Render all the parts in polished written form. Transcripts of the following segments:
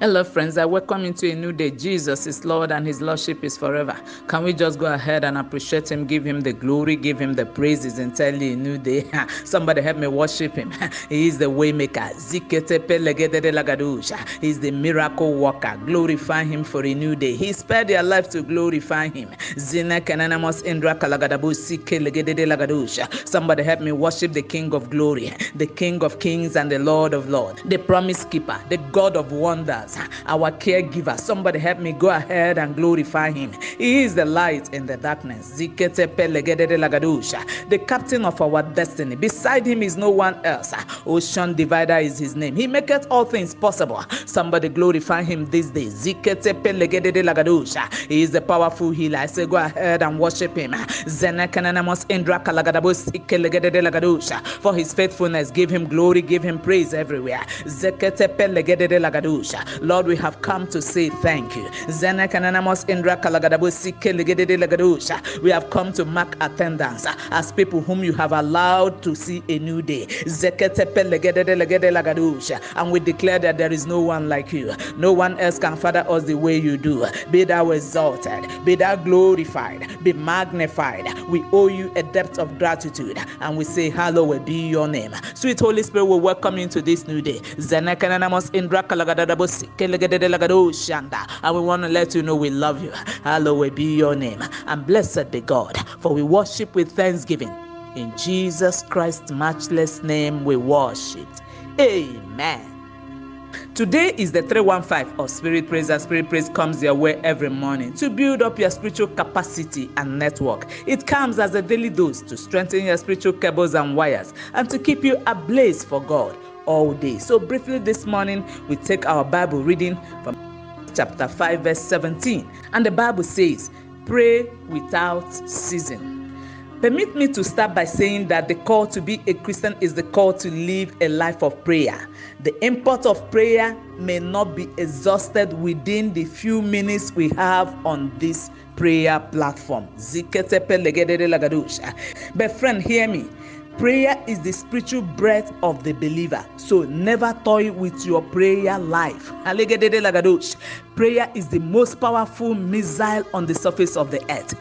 Hello, friends. I welcome you to a new day. Jesus is Lord and His Lordship is forever. Can we just go ahead and appreciate Him, give Him the glory, give Him the praises, and tell you a new day? Somebody help me worship Him. He is the way maker. He is the miracle worker. Glorify Him for a new day. He spared their life to glorify Him. Somebody help me worship the King of glory, the King of kings and the Lord of lords, the promise keeper, the God of wonders, our caregiver. Somebody help me go ahead and glorify Him. He is the light in the darkness. The captain of our destiny. Beside Him is no one else. Ocean divider is His name. He maketh all things possible. Somebody glorify Him this day. He is the powerful healer. I say go ahead and worship Him. For His faithfulness, give Him glory, give Him praise everywhere. Lord, we have come to say thank you. We have come to mark attendance as people whom you have allowed to see a new day. And we declare that there is no one like you. No one else can father us the way you do. Be thou exalted, be thou glorified, be magnified. We owe you a depth of gratitude and we say hallowed be your name. Sweet Holy Spirit, we welcome you into this new day. And we want to let you know we love you. Hallowed be your name and blessed be God, for we worship with thanksgiving. In Jesus Christ's matchless name we worship. Amen. Today is the 315 of Spirit Praise, and Spirit Praise comes your way every morning to build up your spiritual capacity and network. It comes as a daily dose to strengthen your spiritual cables and wires and to keep you ablaze for God all day. So briefly this morning, we take our Bible reading from chapter 5 verse 17, and the Bible says, pray without ceasing. Permit me to start by saying that the call to be a Christian is the call to live a life of prayer. The import of prayer may not be exhausted within the few minutes we have on this prayer platform. But friend, hear me. Prayer is the spiritual breath of the believer. So never toy with your prayer life. Prayer is the most powerful missile on the surface of the earth.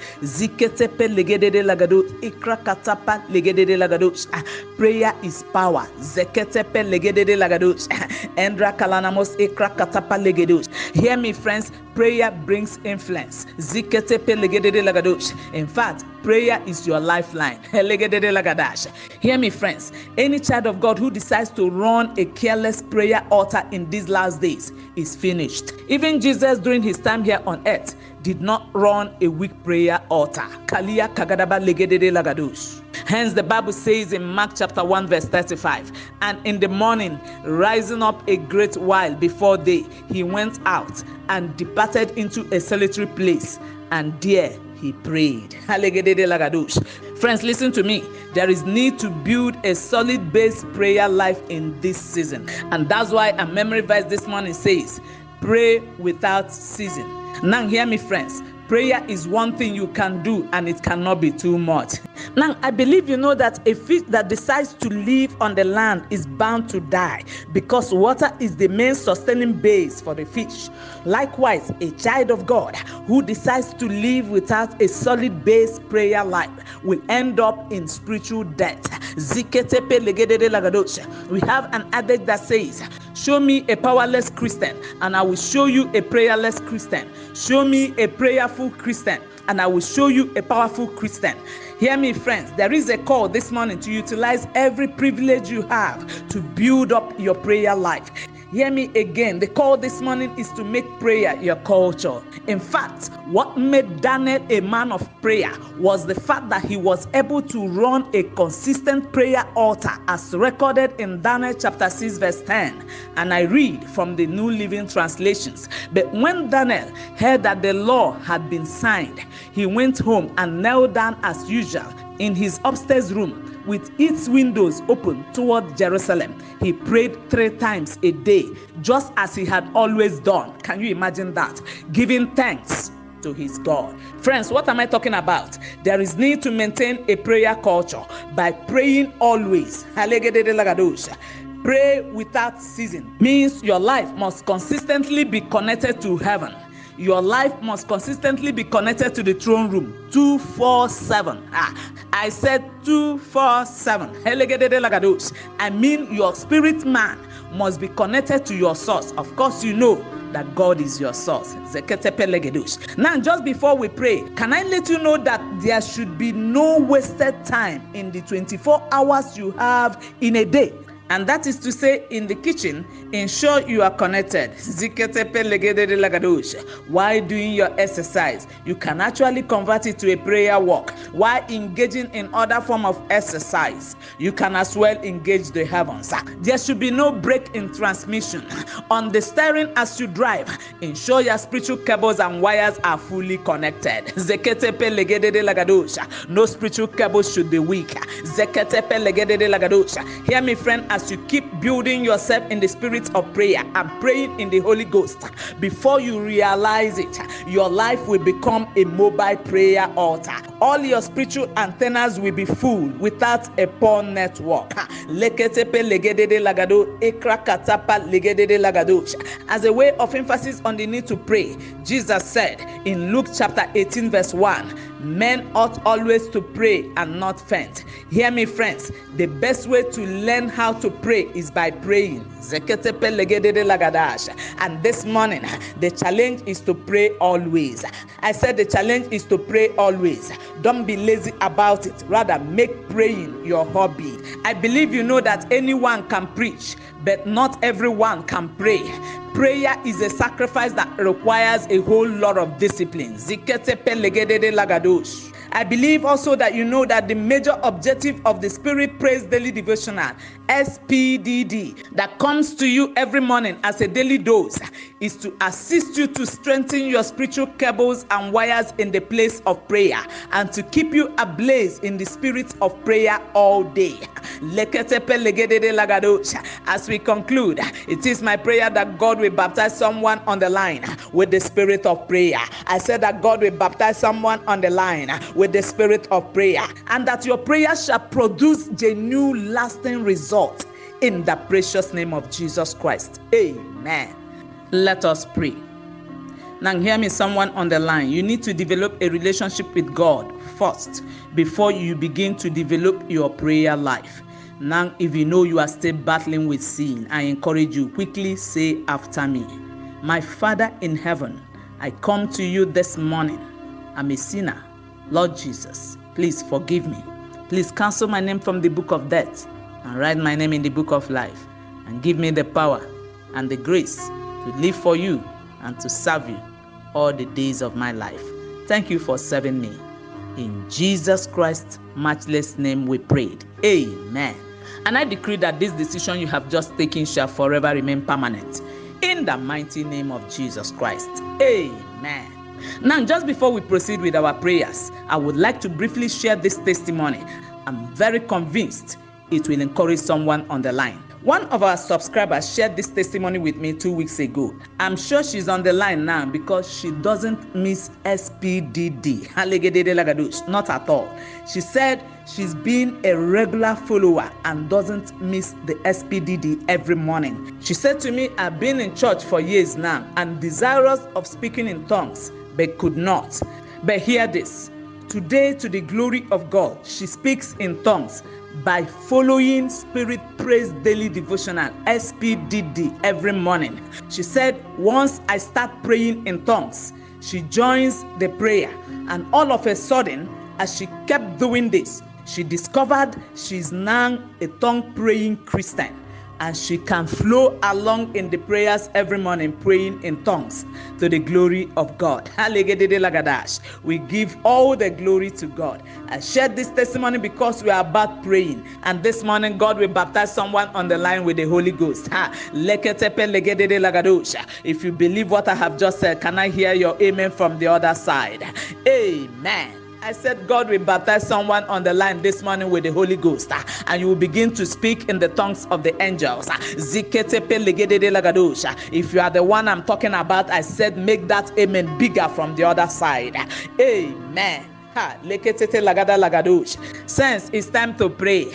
Prayer is power. Hear me, friends. Prayer brings influence. In fact, prayer is your lifeline. Hear me, friends. Any child of God who decides to run a careless prayer altar in these last days is finished. Even Jesus, during his time here on earth, did not run a weak prayer altar. Hence the Bible says in Mark chapter 1 verse 35, and in the morning, rising up a great while before day, he went out and departed into a solitary place, and there he prayed. Friends, listen to me. There is need to build a solid base prayer life in this season. And that's why a memory verse this morning says, pray without ceasing. Now hear me, friends. Prayer is one thing you can do, and it cannot be too much. Now, I believe you know that a fish that decides to live on the land is bound to die because water is the main sustaining base for the fish. Likewise, a child of God who decides to live without a solid base prayer life will end up in spiritual death. We have an adage that says, show me a powerless Christian, and I will show you a prayerless Christian. Show me a prayerful Christian, and I will show you a powerful Christian. Hear me, friends. There is a call this morning to utilize every privilege you have to build up your prayer life. Hear me again. The call this morning is to make prayer your culture. In fact, what made Daniel a man of prayer was the fact that he was able to run a consistent prayer altar as recorded in Daniel chapter 6 verse 10. And I read from the New Living Translations. But when Daniel heard that the law had been signed, he went home and knelt down as usual in his upstairs room with its windows open toward Jerusalem. He prayed 3 times a day, just as he had always done. Can you imagine that? Giving thanks to his God. Friends, what am I talking about? There is need to maintain a prayer culture by praying always. Pray without ceasing means your life must consistently be connected to heaven. Your life must consistently be connected to the throne room 247. I said 247. I mean your spirit man must be connected to your source. Of course, you know that God is your source. Now, just before we pray, can I let you know that there should be no wasted time in the 24 hours you have in a day? And that is to say, in the kitchen, ensure you are connected. While doing your exercise, you can actually convert it to a prayer walk. While engaging in other form of exercise, you can as well engage the heavens. There should be no break in transmission. On the steering as you drive, ensure your spiritual cables and wires are fully connected. No spiritual cables should be weak. Hear me, friend, as you keep building yourself in the spirit of prayer and praying in the Holy Ghost, before you realize it, your life will become a mobile prayer altar. All your spiritual antennas will be full without a poor network. As a way of emphasis on the need to pray, Jesus said in Luke chapter 18 verse 1, men ought always to pray and not faint. Hear me, friends, the best way to learn how to pray is by praying. And this morning, the challenge is to pray always. I said the challenge is to pray always. Don't be lazy about it. Rather, make praying your hobby. I believe you know that anyone can preach, but not everyone can pray. Prayer is a sacrifice that requires a whole lot of discipline. I believe also that you know that the major objective of the Spirit Praise Daily Devotional, SPDD, that comes to you every morning as a daily dose, is to assist you to strengthen your spiritual cables and wires in the place of prayer and to keep you ablaze in the spirit of prayer all day. As we conclude, it is my prayer that God will baptize someone on the line with the spirit of prayer. I said that God will baptize someone on the line with the spirit of prayer, and that your prayer shall produce genuine lasting results in the precious name of Jesus Christ. Amen. Let us pray. Now hear me, someone on the line. You need to develop a relationship with God first before you begin to develop your prayer life. Now, if you know you are still battling with sin, I encourage you, quickly say after me. My Father in heaven, I come to you this morning. I'm a sinner. Lord Jesus, please forgive me. Please cancel my name from the book of death and write my name in the book of life, and give me the power and the grace to live for you and to serve you all the days of my life. Thank you for serving me. In Jesus Christ's matchless name we prayed. Amen. And I decree that this decision you have just taken shall forever remain permanent. In the mighty name of Jesus Christ. Amen. Now, just before we proceed with our prayers, I would like to briefly share this testimony. I'm very convinced it will encourage someone on the line. One of our subscribers shared this testimony with me 2 weeks ago. I'm sure she's on the line now because she doesn't miss SPDD. Not at all. She said she's been a regular follower and doesn't miss the SPDD every morning. She said to me, I've been in church for years now and desirous of speaking in tongues, but could not. But hear this. Today, to the glory of God, she speaks in tongues by following Spirit Praise Daily Devotional, SPDD, every morning. She said, once I start praying in tongues, she joins the prayer, and all of a sudden, as she kept doing this, she discovered she's now a tongue-praying Christian, and she can flow along in the prayers every morning, praying in tongues to the glory of God. We give all the glory to God. I shared this testimony because we are about praying, and this morning God will baptize someone on the line with the Holy Ghost. If you believe what I have just said, can I hear your amen from the other side? Amen. I said God will baptize someone on the line this morning with the Holy Ghost, and you will begin to speak in the tongues of the angels. If you are the one I'm talking about, I said make that amen bigger from the other side. Amen. Leketete lagada lagadosh. Sense it's time to pray.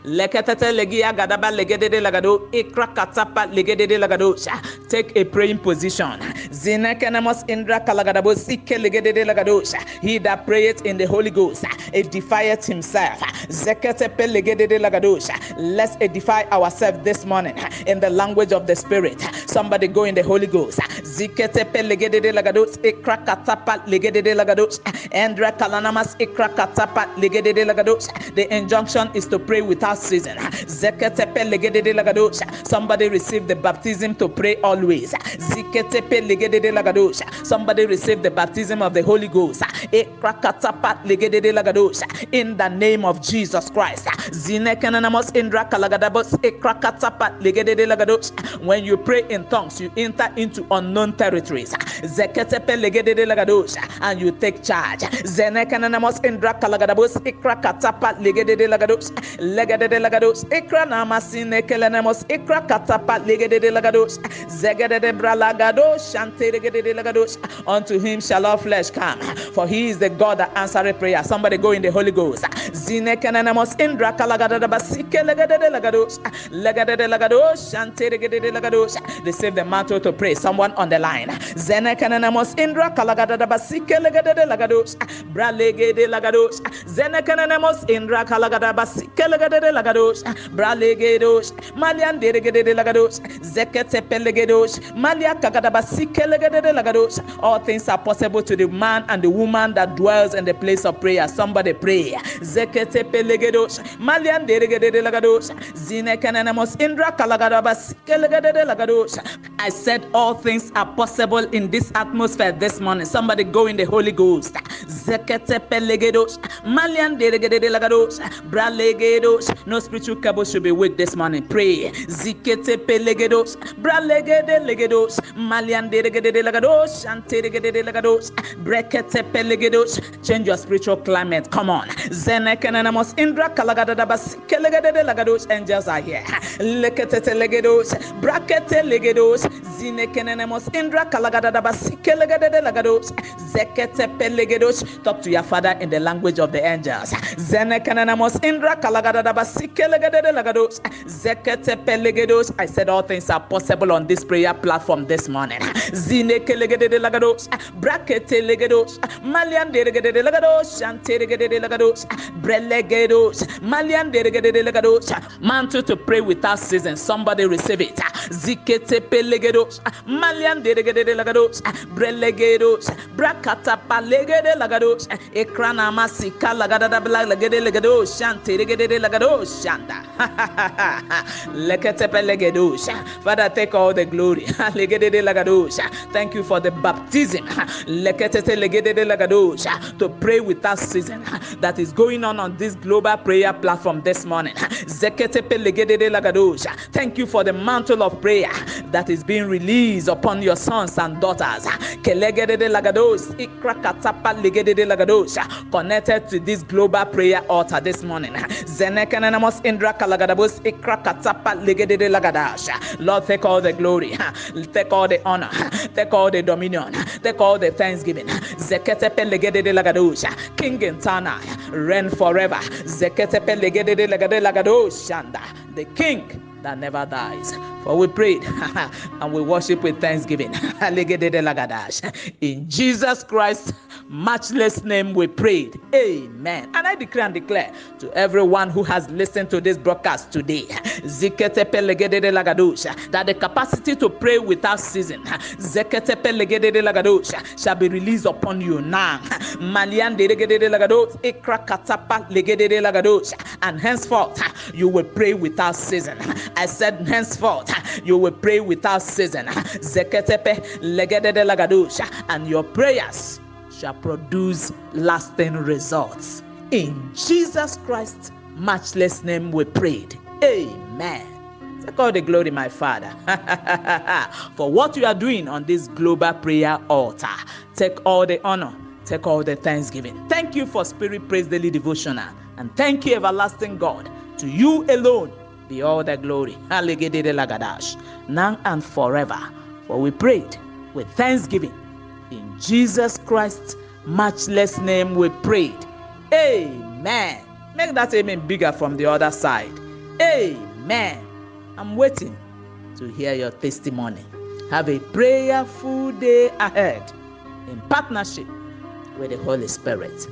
Leketete legia gadaba legedede lagado. Ikrakatapa legedede lagadosh. Take a praying position. Zinekenemos indra kalagadabo sike legedede lagadosh. He that prayeth in the Holy Ghost, edifieth himself. Zeketepe legedede lagadosh. Let's edify ourselves this morning in the language of the Spirit. Somebody go in the Holy Ghost. Ziketepe legedede lagadosh. Ikrakatapa legedede lagadosh. Endra kalanamas ikrakatapa legedede lagadosh. The injunction is to pray without season. Zeketepe legedede lagadosh. Somebody receive the baptism to pray always. Ziketepe legedede lagadosh. Somebody receive the baptism of the Holy Ghost. Ikrakatapa legedede lagadosh. In the name of Jesus Christ. Zinekenanamos indra kalagadabos ikrakatapa legedede lagadosh. When you pray in tongues, you enter into unknown territories. Zeketepe legedede lagadosh, and you take charge. Zenekanamos indra kalagadabos ikrakatapa legedede lagadosh. Legedede lagadosh ikranamasin kelenamos ikrakatapa legedede lagadosh. Zegedede bralagadosh shante legedede lagadosh. Unto him shall all flesh come, for he is the God that answereth prayer. Somebody go in the Holy Ghost. Zinekanamos indra kalagadabas legedede lagadosh. Legedede lagadosh shante legedede lagadosh. Receive the mantle to pray. Someone on the line. Zenekanamos indra kalagadabas legedede lagadosh. Bralegede lagadosh. Zenekanamos indra kalagadabas legedede lagadosh. Bralegedosh. Malian deregede lagadosh. Zeketepe legedosh. Malia kagadabas legedede lagadosh. All things are possible to the man and the woman that dwells in the place of prayer. Somebody pray. Zeketepe legedosh. Malian deregede lagadosh. Zinekanamos indra kalagadabas legedede lagadosh. I said all things are possible in this atmosphere this morning. Somebody go in the Holy Ghost. Zeketepe legedosh. Malian deregede lagadosh. Bralegedosh. No spiritual cable should be weak this morning. Pray. Ziketepe legedosh. Bralegede legedosh. Malian deregede lagadosh. Anteregede lagadosh. Breketepe legedosh. Change your spiritual climate. Come on. Zenekanamos indra kalagadabas legedede lagadosh. Angels are here. Leketete legedosh. Brakete legedosh. Zinekanamos indra kalagadabas legedede lagadosh. Zeketepe legedosh. Talk to your Father in the language of the angels. Zenekanamos indra kalagadabas legedede lagadosh. Zeketepe legedosh. I said all things are possible on this prayer platform this morning. Zinekelegede lagadosh. Brakete legedosh. Malian deregede lagadosh. Anteregede lagadosh. Brelegedosh. Malian deregede lagadosh. Mantle to pray without season. Somebody receive it. Ziketepe legedosh. Malian deregede lagadosh. Brelegedosh. Brakatapa legede lagadosh. Ekrana masika lagadada blagede legedosh. Anteregede lagadosh. Shanda. Leketepe legedosh. Father, take all the glory. Legede lagadosh. Thank you for the baptism. Leketete legede lagadosh. To pray without season that is going on this global prayer platform this morning. Zeketepe legede lagadosh. Thank you for the mantle of prayer that is being released upon your sons and daughters. Kelegede lagadosh. Ikrakatapa legede lagadosh. Connected to this global prayer altar this morning. Zenekanamos indra kalagadabos ikrakatapa legede lagadash. Lord, take all the glory. Take all the honor. Take all the dominion. Take all the thanksgiving. Zeketepe legede lagadosh. King in Tana, reign forever. Zeketepe legede lagadosh. Shanda, the King that never dies. For we prayed and we worship with thanksgiving. In Jesus Christ's matchless name we prayed. Amen. And I declare and declare to everyone who has listened to this broadcast today that the capacity to pray without ceasing shall be released upon you now. And henceforth you will pray without ceasing. I said henceforth you will pray without ceasing. And your prayers shall produce lasting results. In Jesus Christ's matchless name we prayed. Amen. Take all the glory, my Father, for what you are doing on this global prayer altar. Take all the honor. Take all the thanksgiving. Thank you for Spirit Praise Daily Devotional. And thank you, everlasting God. To you alone be all the glory. Now and forever. For we prayed with thanksgiving in Jesus Christ's matchless name we prayed. Amen. Make that amen bigger from the other side. Amen. I'm waiting to hear your testimony. Have a prayerful day ahead in partnership with the Holy Spirit.